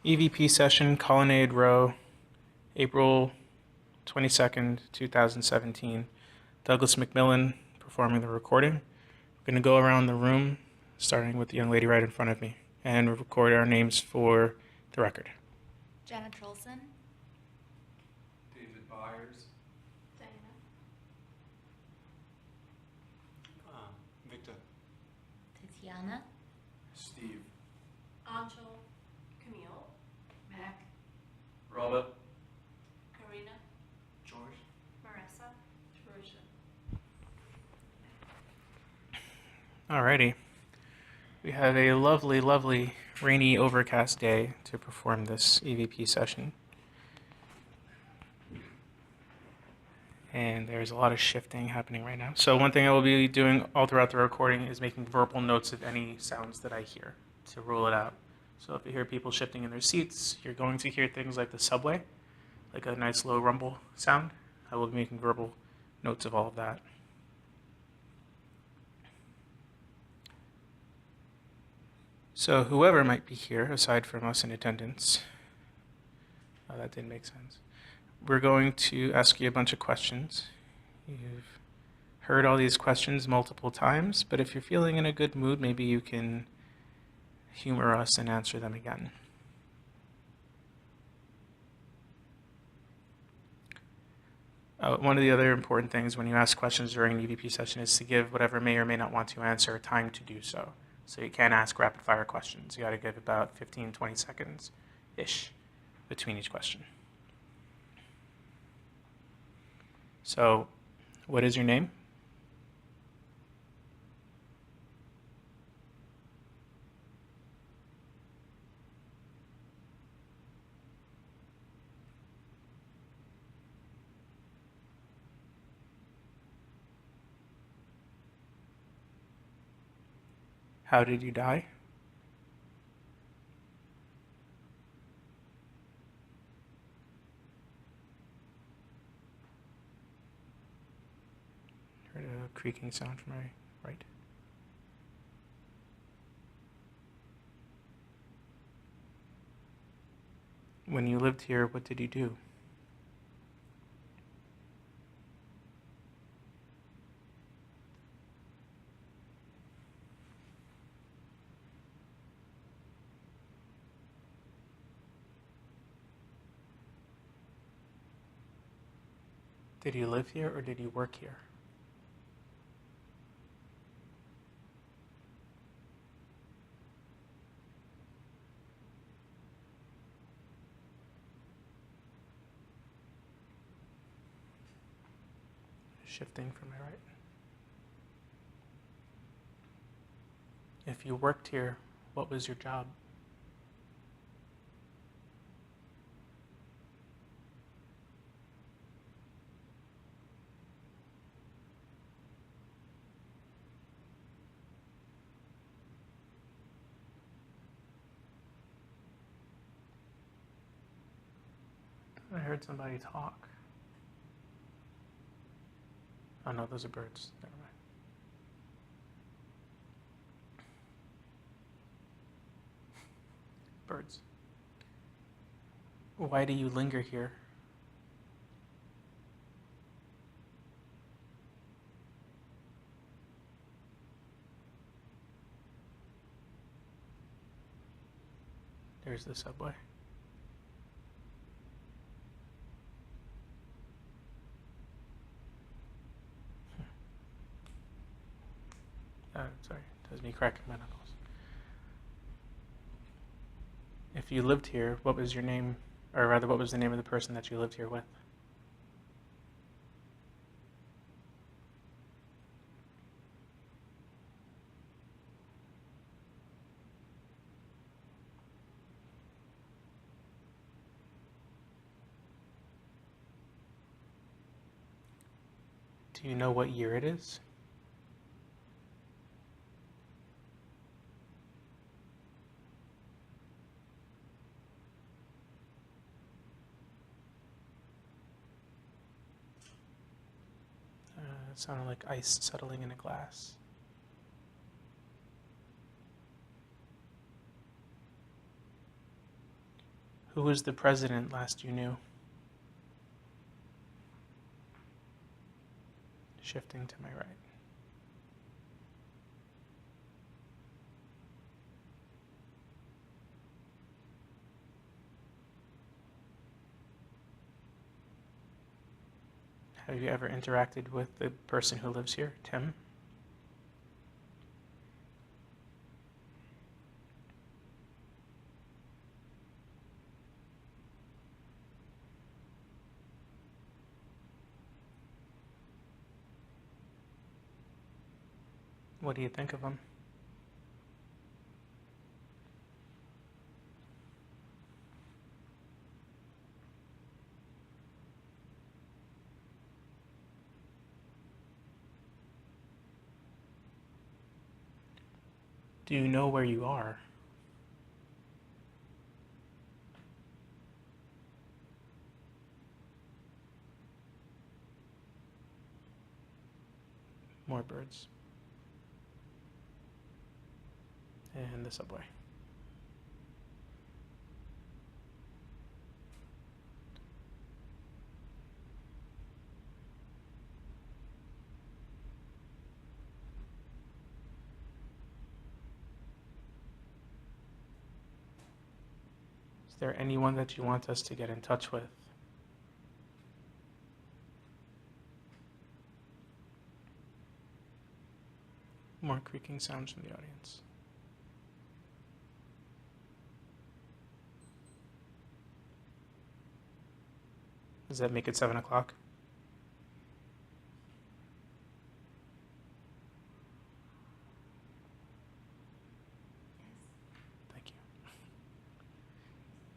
EVP session, Colonnade Row, April 22nd, 2017. Douglas McMillan performing the recording. We're going to go around the room, starting with the young lady right in front of me, and record our names for the record. Jenna Trolson. David Byers. Diana. Victor. Tatiana. Steve. Anshul. Camille. Mac. Robert. Karina. George. Marissa. Teresa. Alrighty. We have a lovely, lovely rainy, overcast day to perform this EVP session. And there's a lot of shifting happening right now. So one thing I will be doing all throughout the recording is making verbal notes of any sounds that I hear to rule it out. So if you hear people shifting in their seats, you're going to hear things like the subway, like a nice low rumble sound. I will be making verbal notes of all of that. So whoever might be here, aside from us in attendance, that didn't make sense. We're going to ask you a bunch of questions. You've heard all these questions multiple times, but if you're feeling in a good mood, maybe you can humor us and answer them again. One of the other important things when you ask questions during an EVP session is to give whatever may or may not want to answer time to do so. So you can't ask rapid fire questions. You got to give about 15, 20 seconds-ish between each question. So, what is your name? How did you die? Heard a creaking sound from my right. When you lived here, what did you do? Did you live here or did you work here? Shifting from my right. If you worked here, what was your job? I heard somebody talk. Oh no, those are birds. Never mind. Birds. Why do you linger here? There's the subway. Sorry, it does me cracking my knuckles. If you lived here, what was your name, or rather, what was the name of the person that you lived here with? Do you know what year it is? It sounded like ice settling in a glass. Who was the president last you knew? Shifting to my right. Have you ever interacted with the person who lives here, Tim? What do you think of him? Do you know where you are? More birds. And the subway. Is there anyone that you want us to get in touch with? More creaking sounds from the audience. Does that make it 7 o'clock? Thank you.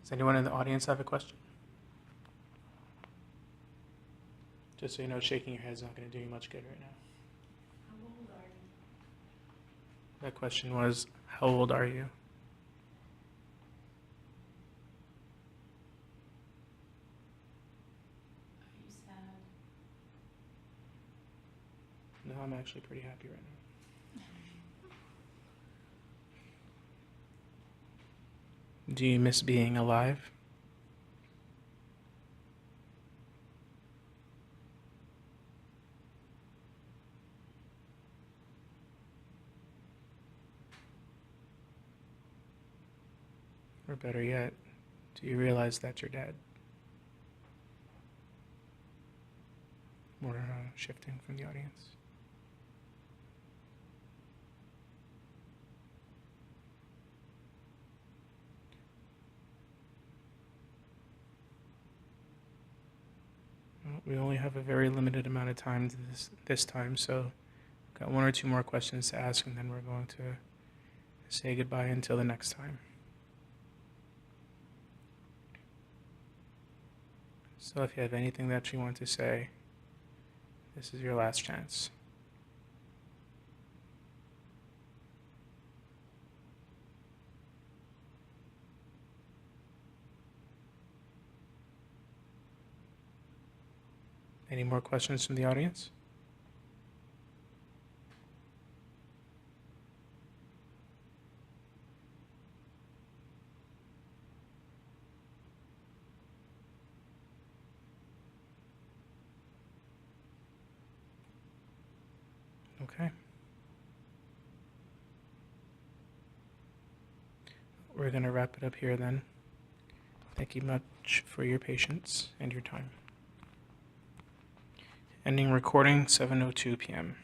Does anyone in the audience have a question? Just so you know, shaking your head is not going to do you much good right now. How old are you? That question was, how old are you? Are you sad? No, I'm actually pretty happy right now. Do you miss being alive? Or better yet, do you realize that you're dead? More shifting from the audience. Well, we only have a very limited amount of time this time, so I've got 1 or 2 more questions to ask, and then we're going to say goodbye until the next time. So if you have anything that you want to say, this is your last chance. Any more questions from the audience? Okay. We're going to wrap it up here then. Thank you much for your patience and your time. Ending recording, 7:02 p.m.